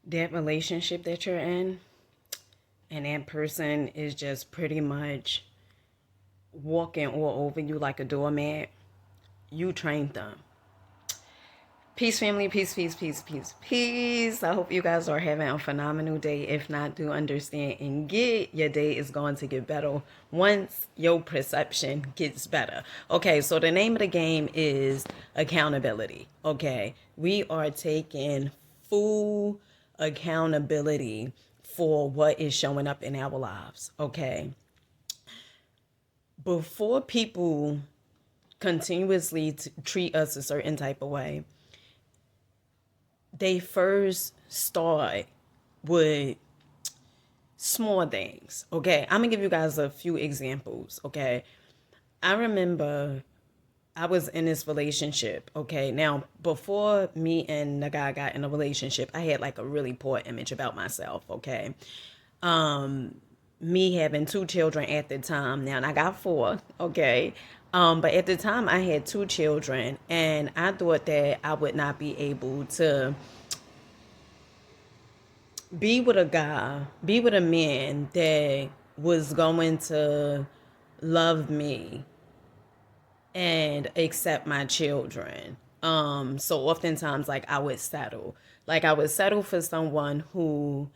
that relationship that you're in, and that person is just pretty much walking all over you like a doormat, you trained them. Peace, family. Peace, peace, peace, peace, peace. I hope you guys are having a phenomenal day. If not, do understand and get your day is going to get better once your perception gets better. Okay, so the name of the game is accountability. Okay, we are taking full accountability for what is showing up in our lives. Okay, before people continuously treat us a certain type of way, they first start with small things. Okay, I'm gonna give you guys a few examples. Okay, I remember I was in this relationship. Okay, now before me and the guy got in a relationship, I had like a really poor image about myself. Okay, me having two children at the time. Now, and I got four, okay? But at the time, I had two children, and I thought that I would not be able to be with a guy, be with a man that was going to love me and accept my children. So oftentimes, like, I would settle. Like, I would settle for someone who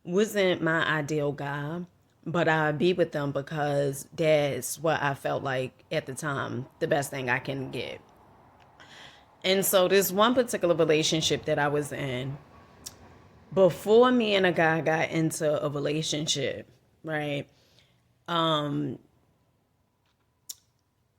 wasn't my ideal guy, but I'd be with them because that's what I felt like at the time, the best thing I can get. And so this one particular relationship that I was in, before me and a guy got into a relationship, right?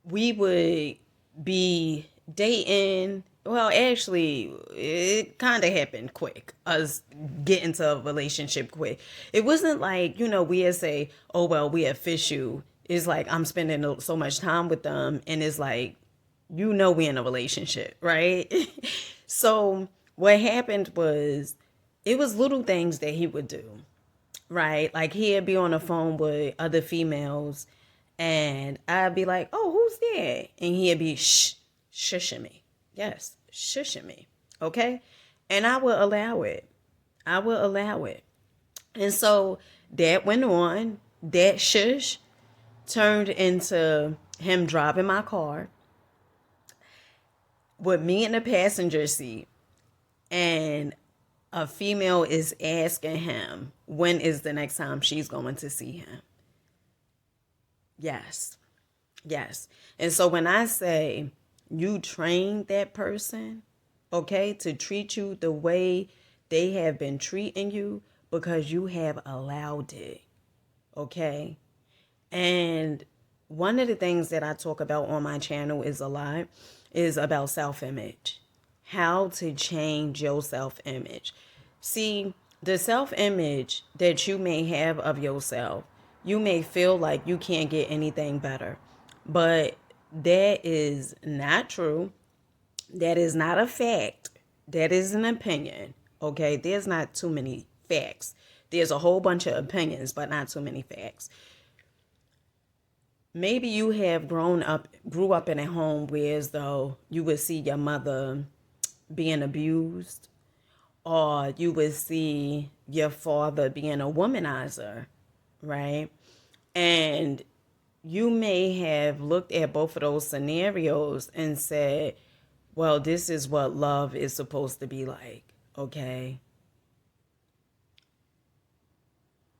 We would be dating. Well, actually, it kind of happened quick. Us getting to a relationship quick. It wasn't like, we had say, oh, well, we official. It's like I'm spending so much time with them, and it's like, we in a relationship, right? So what happened was, it was little things that he would do, right? Like he'd be on the phone with other females, and I'd be like, "Oh, who's there?" And he'd be shushing me. Yes, shushing me. Okay, and I would allow it. I would allow it, and so that went on. That shush turned into him driving my car with me in the passenger seat, and a female is asking him when is the next time she's going to see him. Yes. Yes. And so when I say you train that person, okay, to treat you the way they have been treating you because you have allowed it, okay? And one of the things that I talk about on my channel is a lot is about self-image. How to change your self-image. See, the self-image that you may have of yourself, you may feel like you can't get anything better. But that is not true. That is not a fact. That is an opinion. Okay, there's not too many facts. There's a whole bunch of opinions, but not too many facts. Maybe you have grew up in a home where as though you would see your mother being abused, or you would see your father being a womanizer, right? And you may have looked at both of those scenarios and said, well, this is what love is supposed to be like, okay?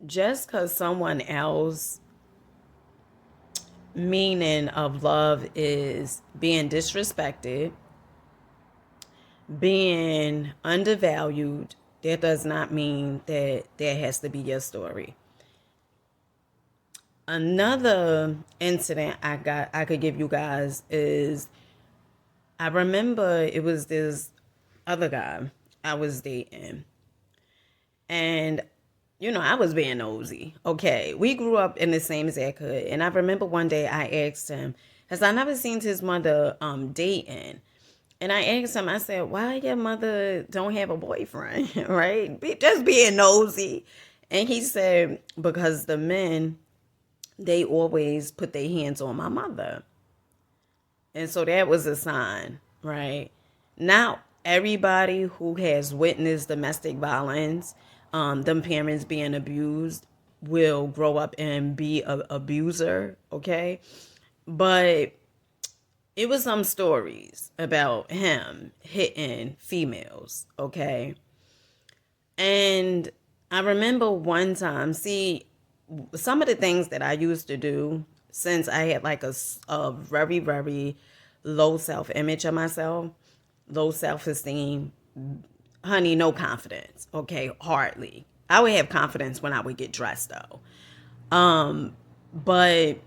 Just because someone else meaning of love is being disrespected, being undervalued, that does not mean that that has to be your story. Another incident I could give you guys is, I remember it was this other guy I was dating, and I was being nosy. Okay, we grew up in the same exact hood, and I remember one day I asked him, because I never seen his mother dating, and I asked him, I said, "Why your mother don't have a boyfriend?" Right? Just being nosy, and he said, "Because the men, they always put their hands on my mother." And so that was a sign, right? Now, everybody who has witnessed domestic violence, them parents being abused, will grow up and be a abuser, okay? But it was some stories about him hitting females, okay? And I remember one time, see, some of the things that I used to do since I had like a very, very low self image of myself, low self esteem, honey, no confidence, okay? Hardly. I would have confidence when I would get dressed though. But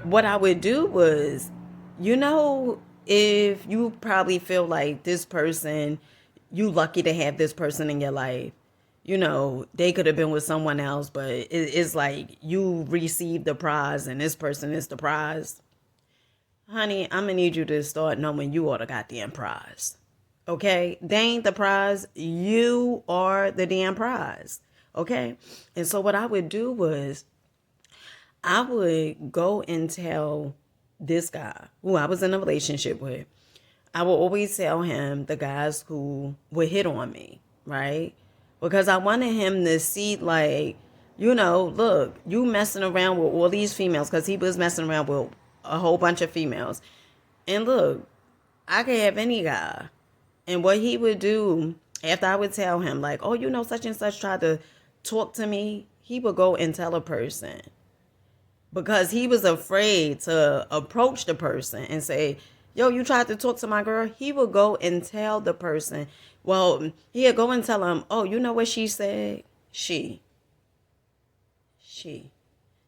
what I would do was, if you probably feel like this person, you lucky to have this person in your life. They could have been with someone else, but it's like you received the prize and this person is the prize. Honey, I'm gonna need you to start knowing you are the goddamn prize. Okay? They ain't the prize. You are the damn prize. Okay? And so what I would do was I would go and tell this guy who I was in a relationship with. I would always tell him the guys who would hit on me, right? Because I wanted him to see, like, look, you messing around with all these females, because he was messing around with a whole bunch of females. And look, I could have any guy. And what he would do after I would tell him, like, oh, such and such tried to talk to me, he would go and tell a person, because he was afraid to approach the person and say, yo, you tried to talk to my girl. He would go and tell the person. Well, he'd go and tell him, oh, you know what she said? She.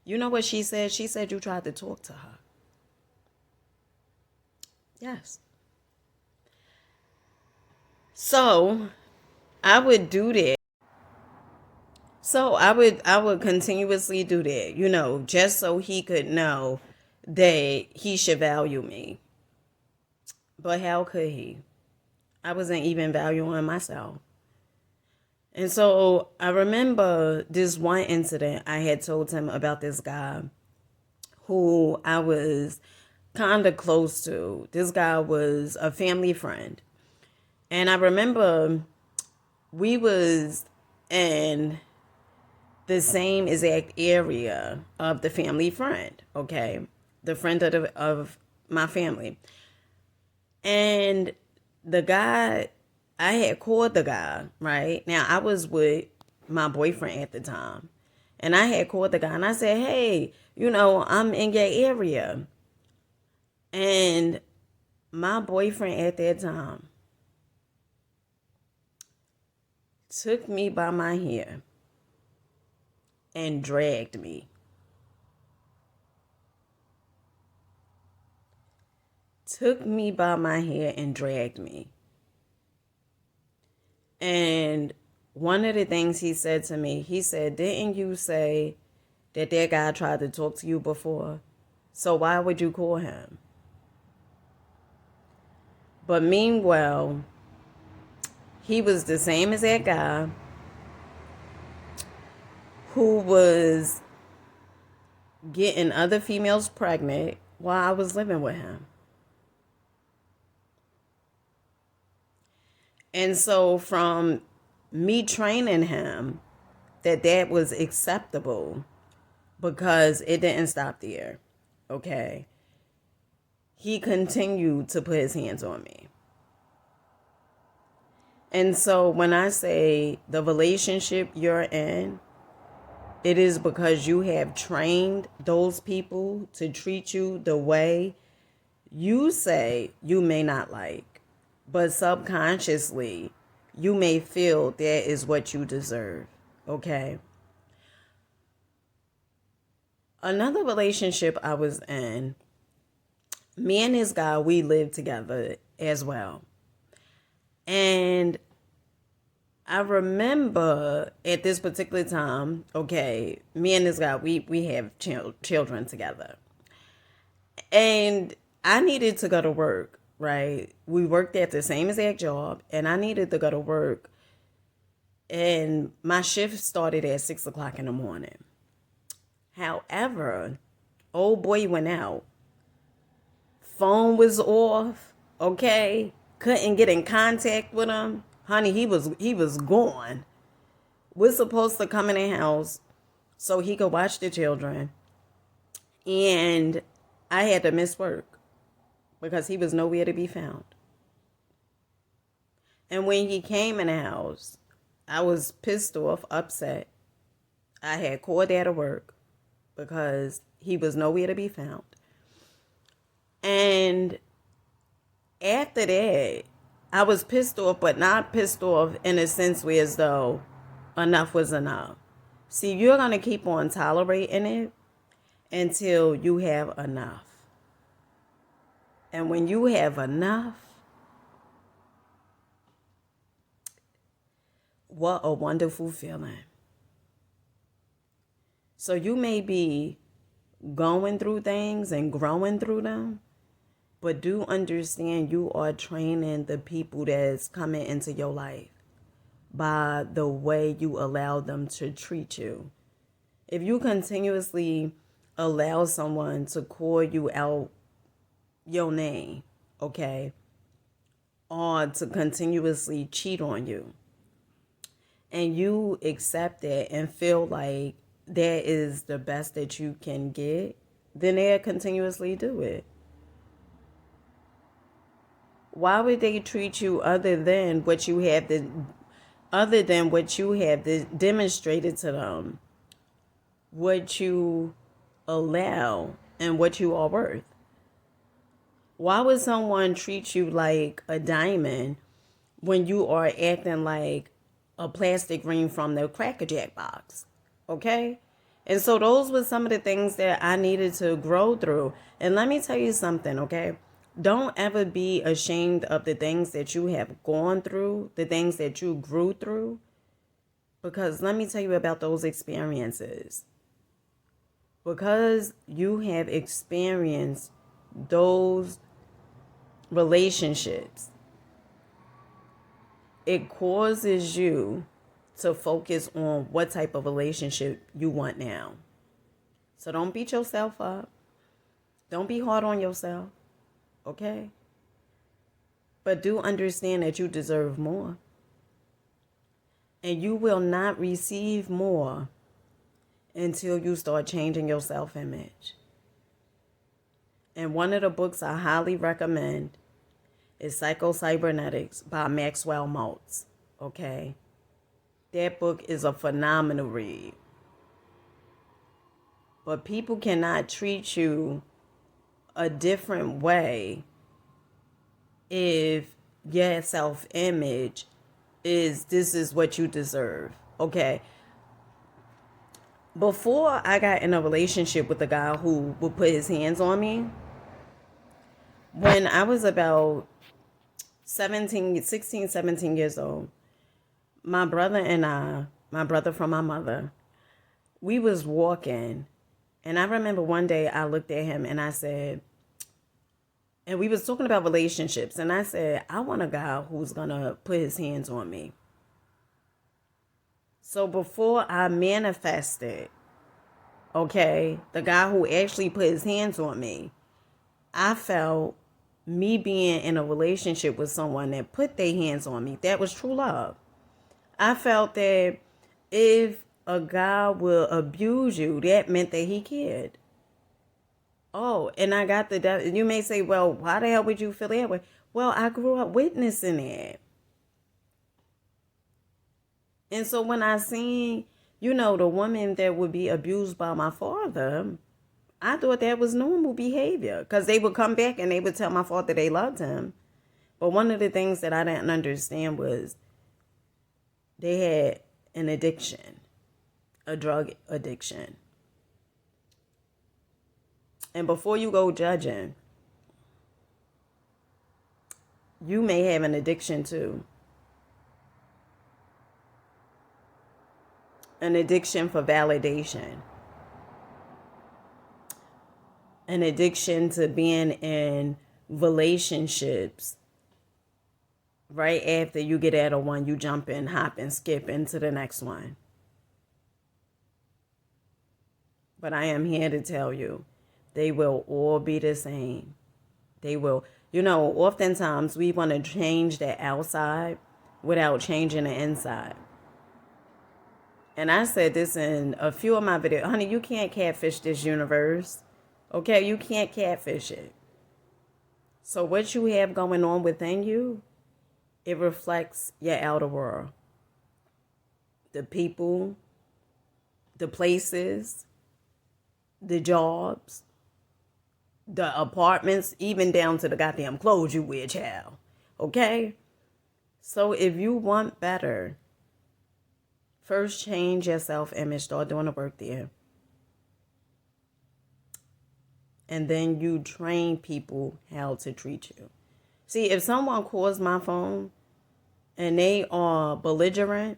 You know what she said? She said you tried to talk to her. Yes. So I would do that. So I would continuously do that, just so he could know that he should value me. But how could he? I wasn't even valuing myself. And so I remember this one incident I had told him about this guy who I was kind of close to. This guy was a family friend. And I remember we was in the same exact area of the family friend, okay? The friend of my family. And the guy, I had called the guy, right? Now, I was with my boyfriend at the time. And I had called the guy and I said, hey, I'm in your area. And my boyfriend at that time took me by my hair and dragged me. Took me by my hair and dragged me. And one of the things he said to me, he said, didn't you say that guy tried to talk to you before? So why would you call him? But meanwhile, he was the same as that guy who was getting other females pregnant while I was living with him. And so from me training him that was acceptable, because it didn't stop there, okay? He continued to put his hands on me. And so when I say the relationship you're in, it is because you have trained those people to treat you the way you say you may not like, but subconsciously you may feel that is what you deserve, okay? Another relationship I was in, me and this guy, we lived together as well. And I remember at this particular time, okay, me and this guy, we have children together. And I needed to go to work, right? We worked at the same exact job, and I needed to go to work. And my shift started at 6 o'clock in the morning. However, old boy went out. Phone was off, okay? couldn't get in contact with him, honey, he was gone. We're supposed to come in the house so he could watch the children. And I had to miss work because he was nowhere to be found. And when he came in the house, I was pissed off, upset. I had called out of work because he was nowhere to be found. And after that, I was pissed off, but not pissed off in a sense where as though enough was enough. See, you're going to keep on tolerating it until you have enough. And when you have enough, what a wonderful feeling. So you may be going through things and growing through them, but do understand you are training the people that's coming into your life by the way you allow them to treat you. If you continuously allow someone to call you out your name, okay, or to continuously cheat on you, and you accept it and feel like that is the best that you can get, then they'll continuously do it. Why would they treat you other than what you have demonstrated to them, what you allow and what you are worth? Why would someone treat you like a diamond when you are acting like a plastic ring from the Cracker Jack box? Okay? And so those were some of the things that I needed to grow through. And let me tell you something, okay? Don't ever be ashamed of the things that you have gone through, the things that you grew through. Because let me tell you about those experiences. Because you have experienced those relationships, it causes you to focus on what type of relationship you want now. So don't beat yourself up. Don't be hard on yourself. Okay? But do understand that you deserve more. And you will not receive more until you start changing your self-image. And one of the books I highly recommend is Psycho-Cybernetics by Maxwell Maltz. Okay? That book is a phenomenal read. But people cannot treat you a different way if your self-image is this is what you deserve. Okay? Before I got in a relationship with a guy who would put his hands on me, when I was about 16, 17 years old, my brother and I, my brother from my mother, we was walking. And I remember one day I looked at him and I said, and we was talking about relationships. And I said, I want a guy who's going to put his hands on me. So before I manifested, okay, the guy who actually put his hands on me, I felt me being in a relationship with someone that put their hands on me, that was true love. I felt that if a guy will abuse you, that meant that he cared. Oh, and I got you may say, well, why the hell would you feel that way? Well, I grew up witnessing it. And so when I seen, the woman that would be abused by my father, I thought that was normal behavior because they would come back and they would tell my father they loved him. But one of the things that I didn't understand was they had an addiction, a drug addiction. And before you go judging, you may have an addiction too. An addiction for validation. An addiction to being in relationships. Right after you get out of one, you jump in, hop, and skip into the next one. But I am here to tell you, they will all be the same. They will. You know, oftentimes we want to change the outside without changing the inside. And I said this in a few of my videos. Honey, you can't catfish this universe. Okay, you can't catfish it. So what you have going on within you, it reflects your outer world. The people, the places, the jobs, the apartments, even down to the goddamn clothes you wear, child. Okay? So if you want better, first change your self-image. Start doing the work there. And then you train people how to treat you. See, if someone calls my phone and they are belligerent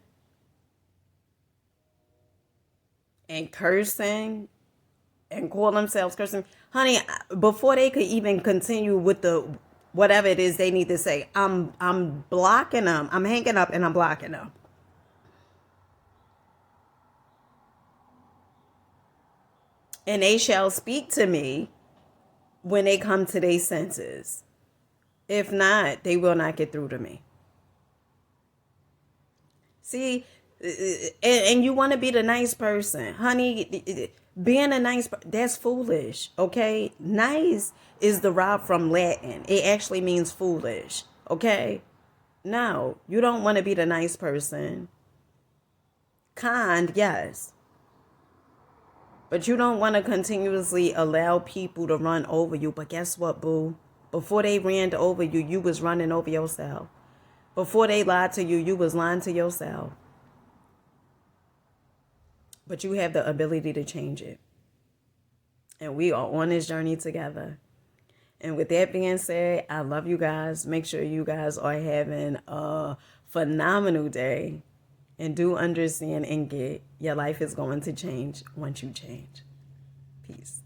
and cursing and call themselves cursing, honey, before they could even continue with the whatever it is they need to say, I'm blocking them. I'm hanging up and I'm blocking them. And they shall speak to me when they come to their senses. If not, they will not get through to me. See, and you want to be the nice person. Honey, being a nice person, that's foolish, okay? Nice is derived from Latin. It actually means foolish, okay? No, you don't want to be the nice person. Kind, yes. But you don't want to continuously allow people to run over you. But guess what, boo? Before they ran over you, you was running over yourself. Before they lied to you, you was lying to yourself. But you have the ability to change it. And we are on this journey together. And with that being said, I love you guys. Make sure you guys are having a phenomenal day. And do understand and get your life is going to change once you change. Peace.